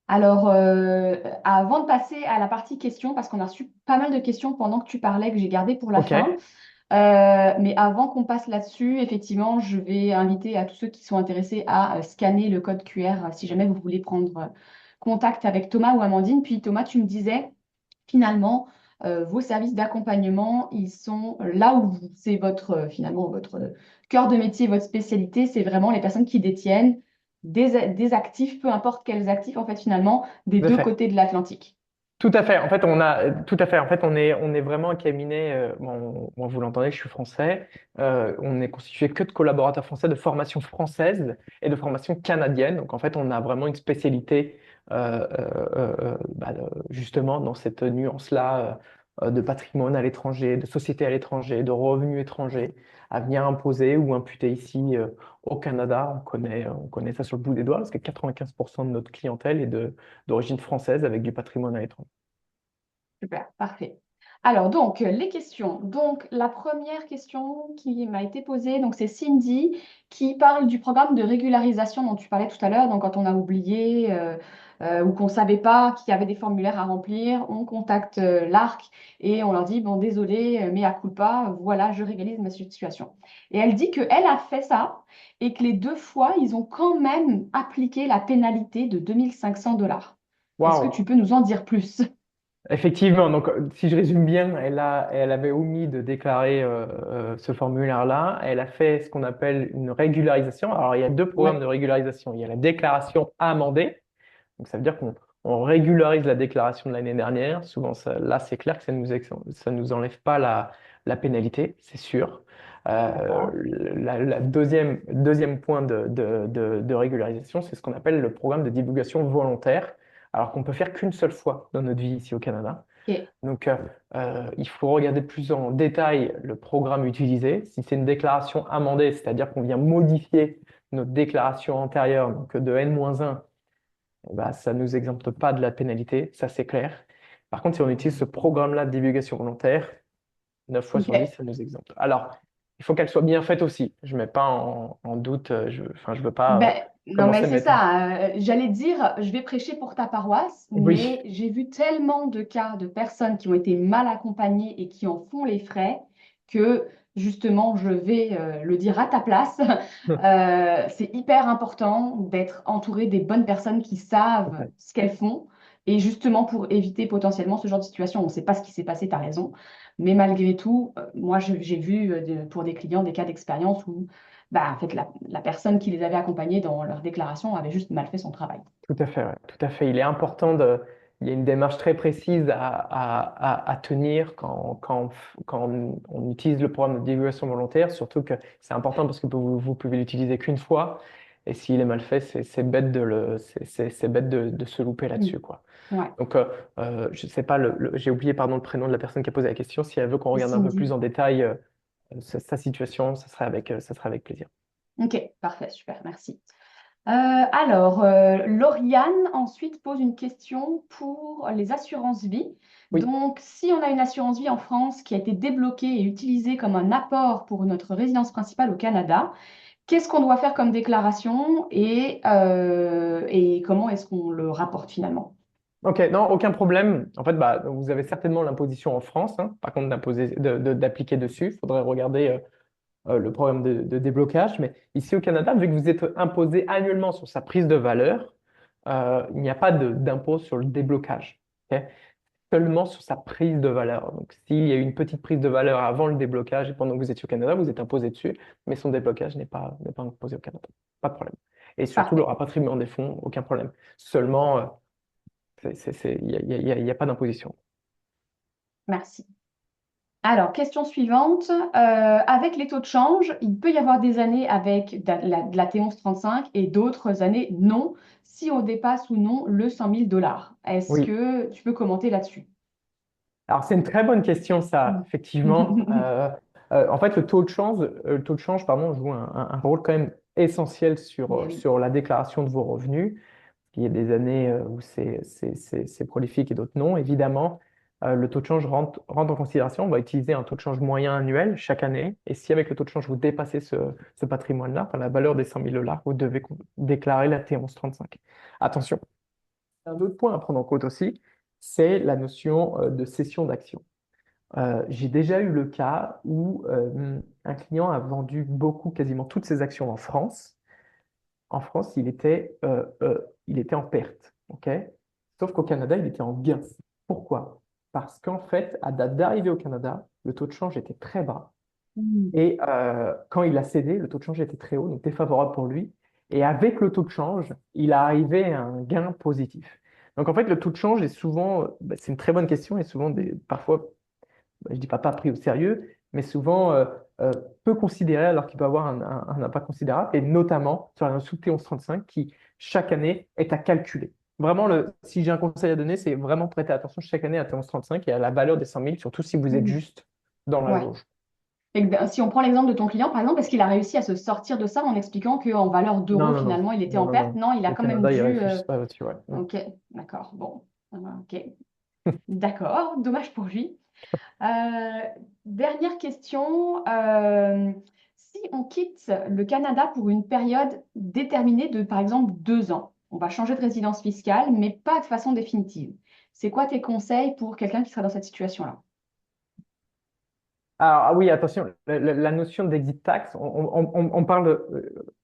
Alors, avant de passer à la partie questions, parce qu'on a reçu pas mal de questions pendant que tu parlais, que j'ai gardé pour la OK, fin. Mais avant qu'on passe là-dessus, effectivement, je vais inviter à tous ceux qui sont intéressés à scanner le code QR si jamais vous voulez prendre contact avec Thomas ou Amandine. Puis Thomas, tu me disais, finalement, vos services d'accompagnement, ils sont là où c'est finalement votre cœur de métier, votre spécialité, c'est vraiment les personnes qui détiennent des actifs, peu importe quels actifs, en fait, finalement, des tout à deux fait. côtés de l'Atlantique. Tout à fait. En fait, tout à fait. En fait, on est vraiment un cabinet. Bon, vous l'entendez, je suis français. On est constitué que de collaborateurs français de formation française et de formation canadienne. Donc, en fait, on a vraiment une spécialité justement dans cette nuance-là de patrimoine à l'étranger, de société à l'étranger, de revenus étrangers à venir imposer ou imputer ici au Canada. On connaît ça sur le bout des doigts parce que 95% de notre clientèle est d'origine française avec du patrimoine à l'étranger. Super, parfait. Alors, donc, les questions. Donc, la première question qui m'a été posée, donc c'est Cindy qui parle du programme de régularisation dont tu parlais tout à l'heure. Donc, quand on a oublié ou qu'on ne savait pas qu'il y avait des formulaires à remplir, on contacte l'ARC et on leur dit, bon, désolé, mais à culpa, voilà, je régalise ma situation. Et elle dit qu'elle a fait ça et que les deux fois, ils ont quand même appliqué la pénalité de 2500 $. Est-ce que Waouh! tu peux nous en dire plus? Effectivement, donc si je résume bien, elle avait omis de déclarer ce formulaire-là. Elle a fait ce qu'on appelle une régularisation. Alors, il y a deux programmes Ouais. de régularisation. Il y a la déclaration amendée. Donc, ça veut dire qu'on régularise la déclaration de l'année dernière. Souvent, là, c'est clair que ça nous enlève pas la pénalité, c'est sûr. D'accord. La deuxième point de régularisation, c'est ce qu'on appelle le programme de divulgation volontaire, alors qu'on peut faire qu'une seule fois dans notre vie ici au Canada. Ok. Donc, il faut regarder plus en détail le programme utilisé. Si c'est une déclaration amendée, c'est-à-dire qu'on vient modifier notre déclaration antérieure, donc de N-1, eh ben, ça ne nous exempte pas de la pénalité, ça c'est clair. Par contre, si on utilise ce programme-là de divulgation volontaire, 9 fois sur 10, Ok. ça nous exempte. Alors, il faut qu'elle soit bien faite aussi. Je ne mets pas en doute, enfin, je veux pas Ben, non, mais commencer à c'est mettre. ça. J'allais dire, je vais prêcher pour ta paroisse, Oui, mais j'ai vu tellement de cas de personnes qui ont été mal accompagnées et qui en font les frais que justement, je vais le dire à ta place. C'est hyper important d'être entouré des bonnes personnes qui savent ce qu'elles font. Et justement, pour éviter potentiellement ce genre de situation, on ne sait pas ce qui s'est passé, tu as raison. Mais malgré tout, moi, j'ai vu pour des clients des cas d'expérience où bah, en fait, la personne qui les avait accompagnés dans leur déclaration avait juste mal fait son travail. tout à fait, ouais, tout à fait. Il est important il y a une démarche très précise à tenir quand on utilise le programme de divulgation volontaire, surtout que c'est important parce que vous pouvez l'utiliser qu'une fois. Et s'il est mal fait, c'est bête c'est bête de se louper Mm. là-dessus, quoi. Ouais, Donc, je sais pas, j'ai oublié, pardon, le prénom de la personne qui a posé la question. Si elle veut qu'on c'est regarde un peu plus Cindy. en détail sa situation, ça serait avec plaisir. Ok, parfait, super, merci. Alors, Lauriane ensuite pose une question pour les assurances vie. Oui. Donc, si on a une assurance vie en France qui a été débloquée et utilisée comme un apport pour notre résidence principale au Canada, qu'est-ce qu'on doit faire comme déclaration et comment est-ce qu'on le rapporte finalement? Ok, non, aucun problème. En fait, bah, vous avez certainement l'imposition en France, hein. Par contre, d'appliquer dessus, il faudrait regarder le programme de déblocage. Mais ici au Canada, vu que vous êtes imposé annuellement sur sa prise de valeur, il n'y a pas d'impôt sur le déblocage. Ok. Seulement sur sa prise de valeur. Donc, s'il y a eu une petite prise de valeur avant le déblocage et pendant que vous étiez au Canada, vous êtes imposé dessus, mais son déblocage n'est pas imposé au Canada. Pas de problème. Et surtout, le Parfait, rapatriement des fonds, aucun problème. Seulement, il y a pas d'imposition. merci. Alors, question suivante. Avec les taux de change, il peut y avoir des années avec de la T1135 et d'autres années non, si on dépasse ou non le 100 000 $. Est-ce Oui. que tu peux commenter là-dessus? Alors, c'est une très bonne question, ça, Mm. effectivement. En fait, le taux de change, pardon, joue un rôle quand même essentiel sur, Mais euh, oui. sur la déclaration de vos revenus. Il y a des années où c'est prolifique et d'autres non. Évidemment, le taux de change rentre en considération. On va utiliser un taux de change moyen annuel chaque année. Et si avec le taux de change, vous dépassez ce patrimoine-là, enfin, la valeur des 100 000 $, vous devez déclarer la T1135. Attention, un autre point à prendre en compte aussi, c'est la notion de cession d'actions. J'ai déjà eu le cas où un client a vendu quasiment toutes ses actions en France. En France, il était en perte, ok? Sauf qu'au Canada, il était en gain. Pourquoi? Parce qu'en fait, à date d'arrivée au Canada, le taux de change était très bas. Mm. Et quand il a cédé, le taux de change était très haut, donc défavorable pour lui. Et avec le taux de change, il est arrivé à un gain positif. Donc en fait, le taux de change est souvent, c'est une très bonne question et souvent parfois, je dis pas pris au sérieux, mais souvent euh, peu considéré alors qu'il peut avoir un impact considérable, et notamment sur la notion de T1135 qui chaque année est à calculer. Vraiment, si j'ai un conseil à donner, c'est vraiment prêter attention chaque année à T1135 et à la valeur des 100 000, surtout si vous êtes Mhm. juste dans la Ouais. jauge. Et ben, si on prend l'exemple de ton client, par exemple, est-ce qu'il a réussi à se sortir de ça en expliquant qu'en valeur Non, d'euros, non, non, finalement, il était non, en non, perte? non. Non, il a Au quand même Canada, ils dû. réfléchissent pas là-dessus, ouais. Mm. Ok, d'accord. Bon, ok. D'accord, dommage pour lui. Euh, Dernière question. Si on quitte le Canada pour une période déterminée de, par exemple, 2 ans, on va changer de résidence fiscale, mais pas de façon définitive. C'est quoi tes conseils pour quelqu'un qui serait dans cette situation-là? Alors, ah oui, attention, la notion d'exit tax, on parle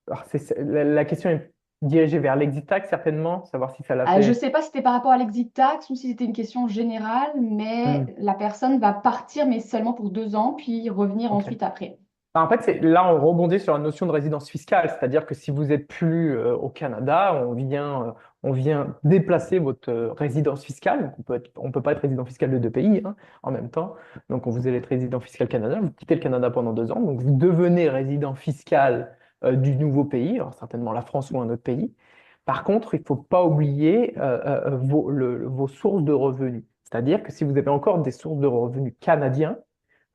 alors la question est dirigée vers l'exit tax, certainement, savoir si ça l'a Je ne fait. sais pas si c'était par rapport à l'exit tax ou si c'était une question générale, mais Hmm, la personne va partir, mais seulement pour 2 ans, puis revenir ok. ensuite après. En fait, là, on rebondit sur la notion de résidence fiscale, c'est-à-dire que si vous êtes plus au Canada, on vient déplacer votre résidence fiscale. Donc, on peut pas être résident fiscal de deux pays hein, en même temps. Donc, vous allez être résident fiscal canadien, vous quittez le Canada pendant 2 ans, donc vous devenez résident fiscal du nouveau pays, alors certainement la France ou un autre pays. Par contre, il ne faut pas oublier vos sources de revenus. C'est-à-dire que si vous avez encore des sources de revenus canadiens,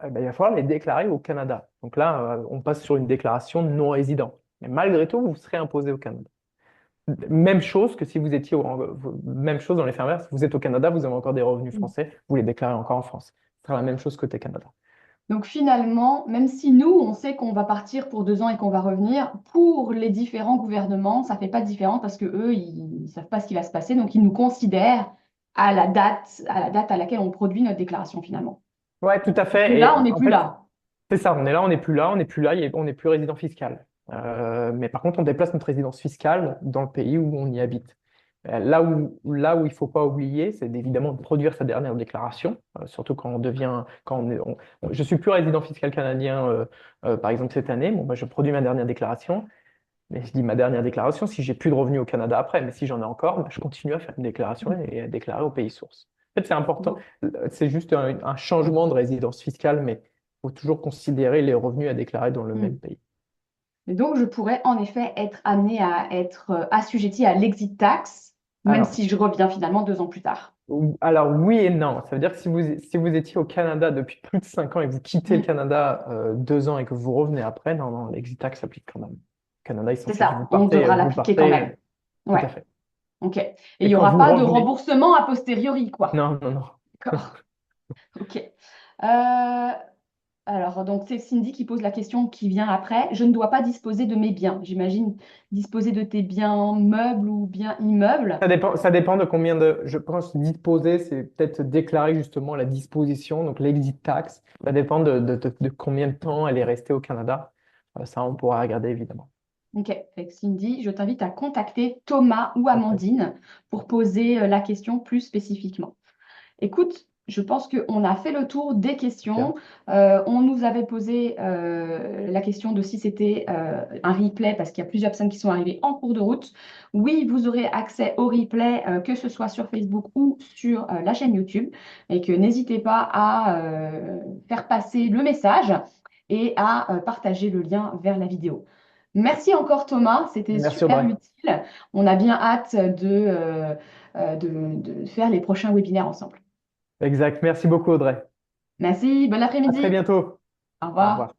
ben, il va falloir les déclarer au Canada. Donc là, on passe sur une déclaration de non-résident. Mais malgré tout, vous serez imposé au Canada. Même chose que si vous étiez même chose dans les fermières, si vous êtes au Canada, vous avez encore des revenus Mm. français, vous les déclarez encore en France. Ce sera la même chose côté Canada. Donc finalement, même si nous, on sait qu'on va partir pour 2 ans et qu'on va revenir, pour les différents gouvernements, ça fait pas de différence parce que eux, ils ne savent pas ce qui va se passer, donc ils nous considèrent à la date à laquelle on produit notre déclaration finalement. Ouais, tout à Que fait. là, on Et n'est en plus fait, là. c'est ça, on est là, on n'est plus là, on n'est plus là, on n'est plus résident fiscal. Mais par contre, on déplace notre résidence fiscale dans le pays où on y habite. Là où il ne faut pas oublier, c'est évidemment de produire sa dernière déclaration, surtout quand on devient, quand on est, je suis plus résident fiscal canadien, par exemple cette année. Bon, bah, je produis ma dernière déclaration, mais je dis ma dernière déclaration si j'ai plus de revenus au Canada après. Mais si j'en ai encore, bah, je continue à faire une déclaration et à déclarer au pays source. En fait, c'est important. Bon. C'est juste un changement de résidence fiscale, mais il faut toujours considérer les revenus à déclarer dans le même Hmm. pays. Et donc, je pourrais en effet être amenée à être assujettie à l'exit tax, même Alors, si je reviens finalement 2 ans plus tard. alors oui et non. Ça veut dire que si vous étiez au Canada depuis plus de 5 ans et que vous quittez le Hmm. Canada 2 ans et que vous revenez après, non, non, l'exit tax s'applique quand même. Au Canada, ils s'en C'est fichent. ça, on devra Vous l'appliquer quand partez, même. tout Ouais, à fait. ok. Et il Et n'y quand aura vous pas de revenez, remboursement a posteriori, quoi. non, non, non. D'accord, ok. Euh, alors, donc, c'est Cindy qui pose la question qui vient après. Je ne dois pas disposer de mes biens. J'imagine disposer de tes biens meubles ou biens immeubles. Ça dépend de combien de. Je pense disposer, c'est peut-être déclarer justement la disposition, donc l'exit tax. Ça dépend de combien de temps elle est restée au Canada. Ça, on pourra regarder évidemment. Ok, fait que Cindy, je t'invite à contacter Thomas ou Parfait. Amandine pour poser la question plus spécifiquement. Écoute, je pense qu'on a fait le tour des Super. questions. On nous avait posé la question de si c'était un replay, parce qu'il y a plusieurs personnes qui sont arrivées en cours de route. Oui, vous aurez accès au replay, que ce soit sur Facebook ou sur la chaîne YouTube. Et que n'hésitez pas à faire passer le message et à partager le lien vers la vidéo. Merci encore Thomas, c'était Merci super Audrey. utile. On a bien hâte de faire les prochains webinaires ensemble. Exact. Merci beaucoup Audrey. Merci, bon À très après-midi. bientôt. Au Au revoir. revoir.